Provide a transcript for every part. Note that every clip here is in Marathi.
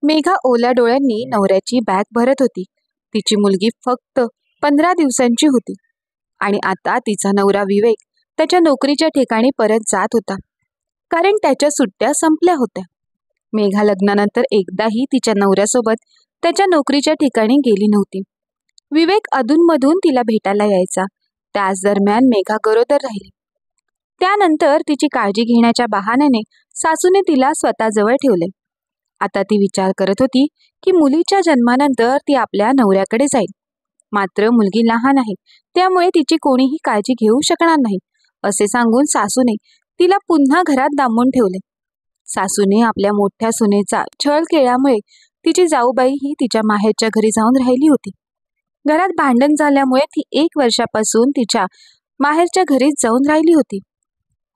मेघा ओल्या डोळ्यांनी नवऱ्याची बॅग भरत होती. तिची मुलगी फक्त 15 दिवसांची होती आणि आता तिचा नवरा विवेक त्याच्या नोकरीच्या ठिकाणी परत जात होता, कारण त्याच्या सुट्ट्या संपल्या होत्या. मेघा लग्नानंतर एकदाही तिच्या नवऱ्यासोबत त्याच्या नोकरीच्या ठिकाणी गेली नव्हती. विवेक अधूनमधून तिला भेटायला यायचा. त्याच दरम्यान मेघा गरोदर राहिली. त्यानंतर तिची काळजी घेण्याच्या बहाण्याने सासूने तिला स्वतःजवळ ठेवले. आता ती विचार करत होती की मुलीच्या जन्मानंतर ती आपल्या नवऱ्याकडे जाईल. मात्र मुलगी लहान आहे, त्यामुळे तिची कोणीही काळजी घेऊ शकणार नाही, असे सांगून सासूने तिला पुन्हा घरात डांबून ठेवले. सासूने आपल्या मोठ्या सुनेचा छळ केल्यामुळे तिची जाऊबाई ही तिच्या माहेरच्या घरी जाऊन राहिली होती. घरात भांडण झाल्यामुळे ती 1 वर्षापासून तिच्या माहेरच्या घरीच जाऊन राहिली होती.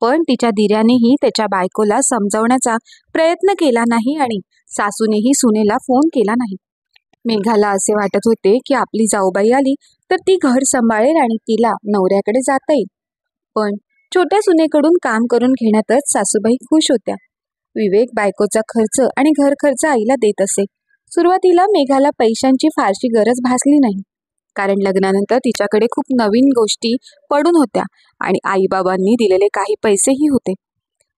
पण तिच्या दिरानेही त्याच्या बायकोला समजावण्याचा प्रयत्न केला नाही आणि सासूनेही सुनेला फोन केला नाही. मेघाला असे वाटत होते की आपली जाऊबाई आली तर ती घर सांभाळेल आणि तिला नवऱ्याकडे जाता येईल. पण छोट्या सुनेकडून काम करून घेण्यातच सासूबाई खुश होत्या. विवेक बायकोचा खर्च आणि घर खर्च आईला देत असे. सुरुवातीला मेघाला पैशांची फारशी गरज भासली नाही, कारण लग्नानंतर तिच्याकडे खूप नवीन गोष्टी पडून होत्या आणि आईबाबांनी दिलेले काही पैसेही होते.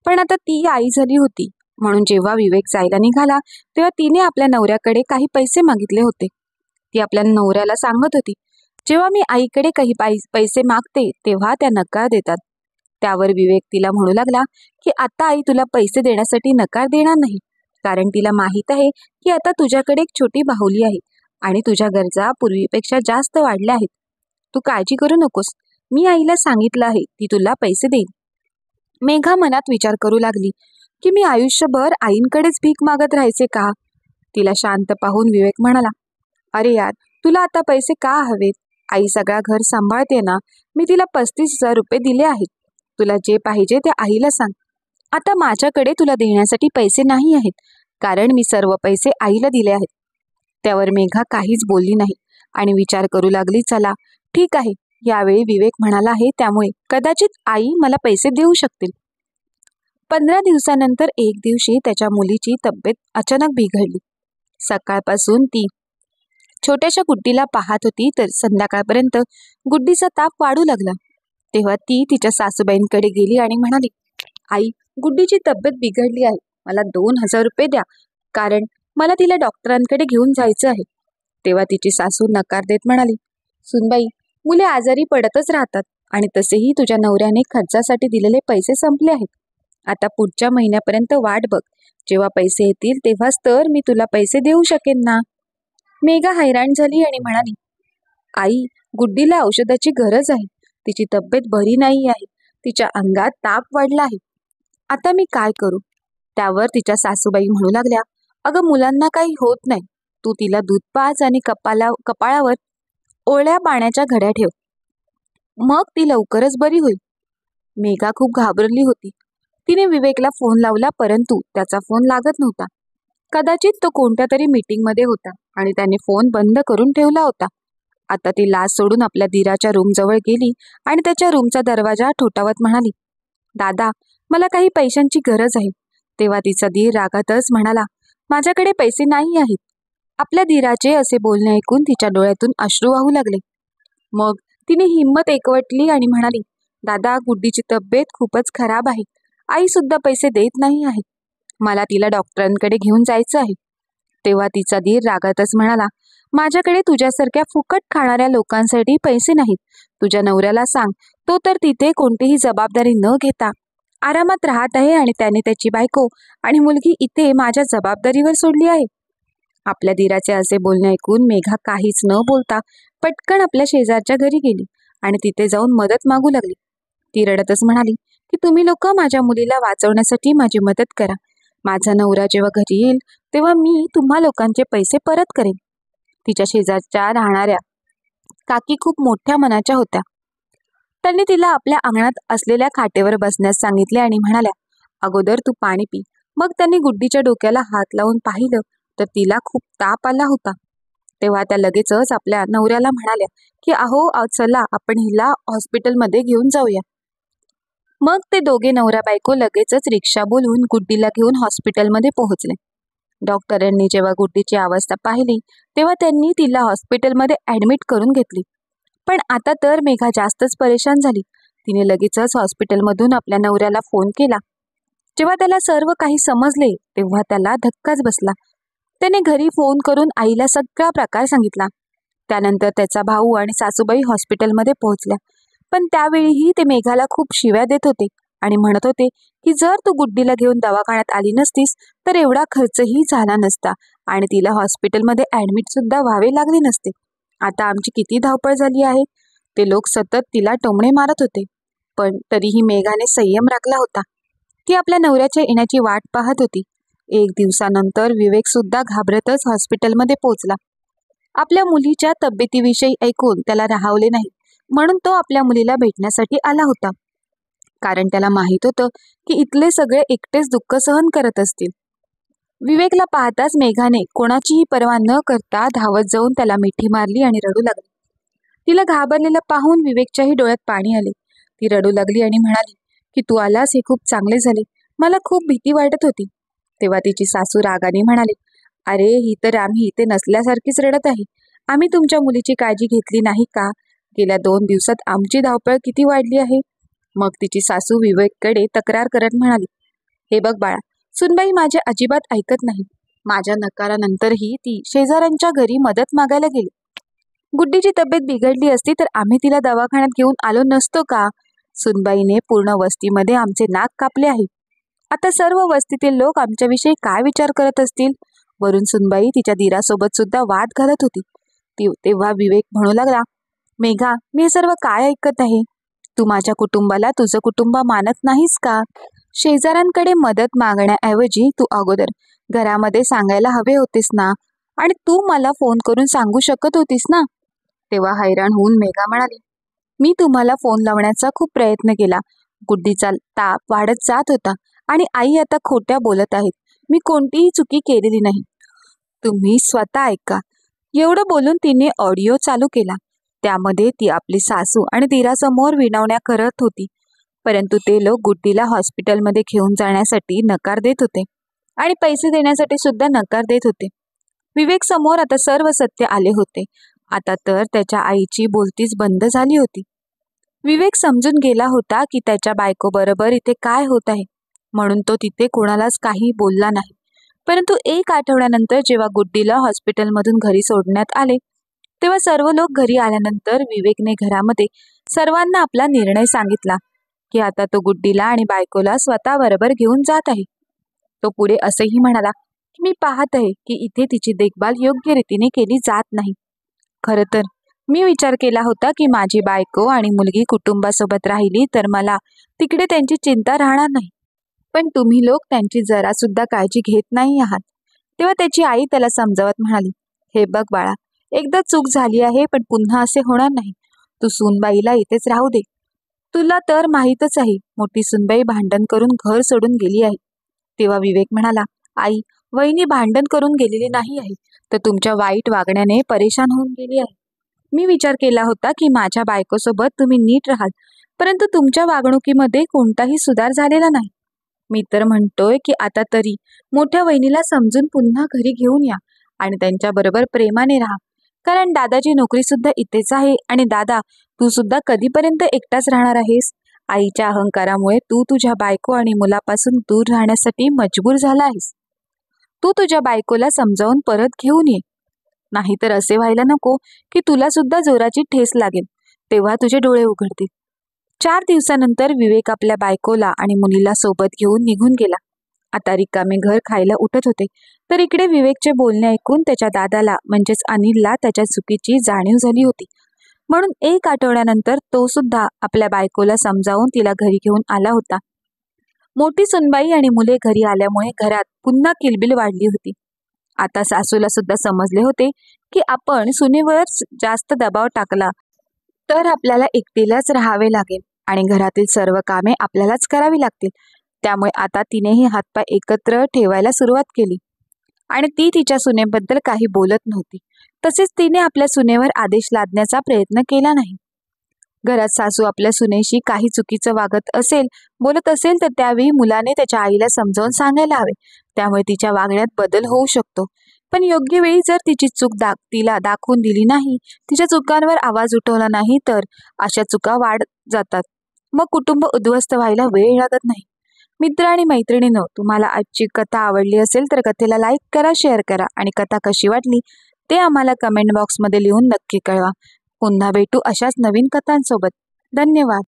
पण आता ती आई झाली होती, म्हणून जेव्हा विवेक जायला निघाला तेव्हा तिने आपल्या नवऱ्याकडे काही पैसे मागितले होते. ती आपल्या नवऱ्याला सांगत होती, जेव्हा मी आईकडे काही पैसे मागते तेव्हा त्या नकार देतात. त्यावर विवेक तिला म्हणू लागला की आता आई तुला पैसे देण्यासाठी नकार देणार नाही, कारण तिला माहीत आहे की आता तुझ्याकडे एक छोटी बाहुली आहे आणि तुझ्या गरजा पूर्वीपेक्षा जास्त वाढल्या आहेत. तू काळजी करू नकोस, मी आईला सांगितलं आहे, ती तुला पैसे देईल. मेघा मनात विचार करू लागली की मी आयुष्यभर आईंकडेच भीक मागत राहायचे का? तिला शांत पाहून विवेक म्हणाला, अरे यार, तुला आता पैसे का हवेत? आई सगळा घर सांभाळते ना. मी तिला 35,000 रुपये दिले आहेत. तुला जे पाहिजे ते आईला सांग. आता माझ्याकडे तुला देण्यासाठी पैसे नाही आहेत, कारण मी सर्व पैसे आईला दिले आहेत. त्यावर मेघा काहीच बोलली नाही आणि विचार करू लागली, चला ठीक आहे, यावेळी विवेक म्हणाला आहे त्यामुळे कदाचित आई मला पैसे देऊ शकतील. 15 दिवसानंतर एक दिवशी त्याच्या मुलीची तब्येत अचानक बिघडली. सकाळपासून ती छोट्याशा गुड्डीला पाहत होती तर संध्याकाळपर्यंत गुड्डीचा ताप वाढू लागला. तेव्हा ती तिच्या सासूबाईंकडे गेली आणि म्हणाली, आई, गुड्डीची तब्येत बिघडली आहे, मला 2,000 रुपये द्या, कारण मला तिला डॉक्टरांकडे घेऊन जायचं आहे. तेव्हा तिची सासू नकार देत म्हणाली, सुनबाई, मुले आजारी पडतच राहतात आणि तसेही तुझ्या नवऱ्याने खर्चासाठी दिलेले पैसे संपले आहेत. आता पुढच्या महिन्यापर्यंत वाट बघ, जेव्हा पैसे येतील तेव्हाच तर मी तुला पैसे देऊ शकेन ना. मेघा हैराण झाली आणि म्हणाली, आई, गुड्डीला औषधाची गरज आहे, तिची तब्येत बरी नाही आहे, तिच्या अंगात ताप वाढला आहे, आता मी काय करू? त्यावर तिच्या सासूबाई म्हणू लागल्या, अगं, मुलांना काही होत नाही, तू तिला दूध पाज आणि कपाळावर ओळ्या पाण्याच्या घड्या ठेव, मग ती लवकरच बरी होईल. मेघा खूप घाबरली होती. तिने विवेकला फोन लावला, परंतु त्याचा फोन लागत नव्हता. कदाचित तो कोणत्या तरी मीटिंगमध्ये होता आणि त्याने फोन बंद करून ठेवला होता. आता ती लाज सोडून आपल्या दिराच्या रूमजवळ गेली आणि त्याच्या रूमचा दरवाजा ठोठावत म्हणाली, दादा, मला काही पैशांची गरज आहे. तेव्हा तिचा दीर रागातच म्हणाला, माझ्याकडे पैसे नाही आहेत. आपल्या दीराचे असे बोलणे ऐकून तिच्या डोळ्यातून अश्रू वाहू लागले. मग तिने हिंमत एकवटली आणि म्हणाली, दादा, गुड्डीची तब्येत खूपच खराब आहे, आई सुद्धा पैसे देत नाही आहे, मला तिला डॉक्टरांकडे घेऊन जायचं आहे. तेव्हा तिचा दीर रागातच म्हणाला, माझ्याकडे तुझ्यासारख्या फुकट खाणाऱ्या लोकांसाठी पैसे नाहीत. तुझ्या नवऱ्याला सांग, तो तर तिथे कोणतीही जबाबदारी न घेता आरामात राहत आहे आणि त्याने त्याची बायको आणि मुलगी इथे माझ्या जबाबदारीवर सोडली आहे. आपल्या दीराचे असे बोलणे ऐकून मेघा काहीच न बोलता पटकन आपल्या शेजारच्या घरी गेली आणि तिथे जाऊन मदत मागू लागली. ती रडतच म्हणाली की तुम्ही लोक माझ्या मुलीला वाचवण्यासाठी माझी मदत करा. माझा नवरा जेव्हा घरी येईल तेव्हा मी तुम्हा लोकांचे पैसे परत करेन. तिच्या शेजारच्या राहणाऱ्या काकी खूप मोठ्या मनाच्या होत्या. त्यांनी तिला आपल्या अंगणात असलेल्या खाटेवर बसण्यास सांगितले आणि म्हणाल्या, अगोदर तू पाणी पी. मग त्यांनी गुड्डीच्या डोक्याला हात लावून पाहिलं तर तिला खूप ताप आला होता. तेव्हा त्या लगेचच आपल्या नवऱ्याला म्हणाल्या की अहो, चला आपण हिला हॉस्पिटलमध्ये घेऊन जाऊया. मग ते दोघे नवरा बायको लगेचच रिक्षा बोलवून गुड्डीला घेऊन हॉस्पिटलमध्ये पोहोचले. डॉक्टरांनी जेव्हा गुड्डीची अवस्था पाहिली तेव्हा त्यांनी तिला हॉस्पिटलमध्ये ॲडमिट करून घेतली. पण आता तर मेघा जास्तच परेशान झाली. तिने लगेचच हॉस्पिटलमधून आपल्या नवऱ्याला फोन केला. जेव्हा त्याला सर्व काही समजले तेव्हा त्याला धक्काच बसला. त्याने घरी फोन करून आईला सगळा प्रकार सांगितला. त्यानंतर त्याचा भाऊ आणि सासूबाई हॉस्पिटलमध्ये पोहोचल्या. पण त्यावेळीही ते मेघाला खूप शिव्या देत होते आणि म्हणत होते की जर तू गुड्डीला घेऊन दवाखान्यात आली नसतीस तर एवढा खर्चही झाला नसता आणि तिला हॉस्पिटलमध्ये ॲडमिट सुद्धा व्हावे लागले नसते. आता आमची किती धावपळ झाली आहे. ते लोक सतत तिला टोमणे मारत होते. पण तरीही मेघाने संयम राखला होता. ती आपल्या नवऱ्याच्या येण्याची वाट पाहत होती. एक दिवसानंतर विवेक सुद्धा घाबरतच हॉस्पिटलमध्ये पोहोचला. आपल्या मुलीच्या तब्येतीविषयी ऐकून त्याला राहावले नाही, म्हणून तो आपल्या मुलीला भेटण्यासाठी आला होता. कारण त्याला माहित होतं की इथले सगळे एकटेच दुःख सहन करत असतील. विवेकला पाहताच मेघाने कोणाचीही पर्वा न करता धावत जाऊन त्याला मिठी मारली आणि रडू लागली. तिला घाबरलेलं पाहून विवेकच्याही डोळ्यात पाणी आले. ती रडू लागली आणि म्हणाली की तू आलास हे खूप चांगले झाले, मला खूप भीती वाटत होती. तेव्हा तिची सासू रागाने म्हणाली, अरे ही तर आम्ही इथे नसल्यासारखीच रडत आहे. आम्ही तुमच्या मुलीची काळजी घेतली नाही का? गेल्या 2 दिवसात आमची धावपळ किती वाढली आहे. मग तिची सासू विवेककडे तक्रार करत म्हणाली, हे बघ बाळा, सुनबाई माझ्या अजिबात ऐकत नाही. माझ्या नकारानंतरही ती शेजाऱ्यांच्या घरी मदत मागायला गेली. गुड्डीची तब्येत बिघडली असती तर आम्ही तिला दवाखान्यात घेऊन आलो नसतो का? सुनबाईने पूर्ण वस्तीमध्ये आमचे नाक कापले आहे. आता सर्व वस्तीतील लोक आमच्याविषयी काय विचार करत असतील. वरून सुनबाई तिच्या दिरासोबत सुद्धा वाद घालत होती. तेव्हा विवेक म्हणू लागला, मेघा, मी हे सर्व काय ऐकत आहे? तू माझ्या कुटुंबाला तुझं कुटुंब मानत नाहीस का? शेजाऱ्यांकडे मदत मागण्याऐवजी तू अगोदर घरामध्ये सांगायला हवे होतेस ना, आणि तू मला फोन करून सांगू शकत होतीस ना. तेव्हा हैराण होऊन मेघा म्हणाली, मी तुम्हाला फोन लावण्याचा खूप प्रयत्न केला. गुड्डीचा ताप वाढत जात होता आणि आई आता खोट्या बोलत आहेत. मी कोणतीही चुकी केलेली नाही. तुम्ही स्वतः ऐका. एवढं बोलून तिने ऑडिओ चालू केला. त्यामध्ये ती आपली सासू आणि दिरासमोर विनवण्या करत होती. परंतु ते लोक गुड्डीला हॉस्पिटलमध्ये घेऊन जाण्यासाठी नकार देत होते आणि पैसे देण्यासाठी सुद्धा नकार देत होते. विवेक समोर आता सर्व सत्य आले होते. आता तर त्याच्या आईची बोलतीच बंद झाली होती. विवेक समजून गेला होता की त्याच्या बायकोबरोबर इथे काय होत आहे, म्हणून तो तिथे कोणालाच काही बोलला नाही. परंतु 1 आठवड्यानंतर जेव्हा गुड्डीला हॉस्पिटलमधून घरी सोडण्यात आले तेव्हा सर्व लोक घरी आल्यानंतर विवेकने घरामध्ये सर्वांना आपला निर्णय सांगितला की आता तो गुड्डीला आणि बायकोला स्वतःबरोबर घेऊन जात आहे. तो पुढे असंही म्हणाला की मी पाहत आहे की इथे तिची देखभाल योग्य रीतीने केली जात नाही. खरं तर मी विचार केला होता की माझी बायको आणि मुलगी कुटुंबासोबत राहिली तर मला तिकडे त्यांची चिंता राहणार नाही. पण तुम्ही लोक त्यांची जरा सुद्धा काळजी घेत नाही आहात. तेव्हा त्याची आई त्याला समजावत म्हणाली, हे बघ बाळा, एकदा चूक झाली आहे पण पुन्हा असे होणार नाही. तू सूनबाईला इथेच राहू दे. तुला तर माहीतच आहे मोठी सूनबाई भांडण करून घर सोडून गेली आहे. तेव्हा विवेक म्हणाला, आई, वहिनी भांडण करून गेलेली नाही आहे, तर तुमच्या वाईट वागण्याने परेशान होऊन गेली आहे. मी विचार केला होता की माझ्या बायकोसोबत तुम्ही नीट राहाल, परंतु तुमच्या वागणुकीमध्ये कोणताही सुधार झालेला नाही. मी तर म्हणतोय की आता तरी मोठ्या वहिनीला समजून पुन्हा घरी घेऊन या आणि त्यांच्याबरोबर प्रेमाने राहा. कारण दादाची नोकरी सुद्धा इथेच आहे आणि दादा, तू सुद्धा कधीपर्यंत एकटाच राहणार आहेस? आईच्या अहंकारामुळे तू तुझ्या बायको आणि मुलापासून दूर राहण्यासाठी मजबूर झाला आहेस. तू तुझ्या बायकोला समजावून परत घेऊन ये. नाहीतर असे व्हायला नको की तुला सुद्धा जोराची ठेस लागेल, तेव्हा तुझे डोळे उघडतील. 4 दिवसानंतर विवेक आपल्या बायकोला आणि मुलीला सोबत घेऊन निघून गेला. आता रिकामे घर खायला उठत होते तर इकडे विवेकचे बोलणे ऐकून त्याच्या दादाला म्हणजेच अनिलला त्याच्या चुकीची जाणीव झाली होती. म्हणून 1 आठवड्यानंतर तो सुद्धा आपल्या बायकोला समजावून तिला घरी घेऊन आला होता. मोठी सुनबाई आणि मुले घरी आल्यामुळे घरात पुन्हा किलबिल वाढली होती. आता सासूला सुद्धा समजले होते की आपण सुनेवर जास्त दबाव टाकला तर आपल्याला एकटीलाच राहावे लागेल आणि घरातील सर्व कामे आपल्यालाच करावी लागतील. त्यामुळे आता तिनेही हातपाय एकत्र ठेवायला सुरुवात केली आणि ती तिच्या सुनेबद्दल काही बोलत नव्हती. तसेच तिने आपल्या सुनेवर आदेश लादण्याचा प्रयत्न केला नाही. घरात सासू आपल्या सुनेशी काही चुकीचं वागत असेल, बोलत असेल तर त्यावेळी मुलाने त्याच्या आईला समजावून सांगायला हवे. त्यामुळे तिच्या वागण्यात बदल होऊ शकतो. पण योग्य वेळी जर तिची चूक तिला दाखवून दिली नाही, तिच्या चुकांवर आवाज उठवला नाही तर अशा चुका वाढत जातात. मग कुटुंब उद्ध्वस्त व्हायला वेळ लागत नाही. मित्र आणि मैत्रिणींनो, तुम्हाला आजची कथा आवडली असेल तर कथेला लाईक करा, शेअर करा आणि कथा कशी वाटली ते आम्हाला कमेंट बॉक्समध्ये लिहून नक्की कळवा. पुन्हा भेटू अशाच नवीन कथांसोबत. धन्यवाद.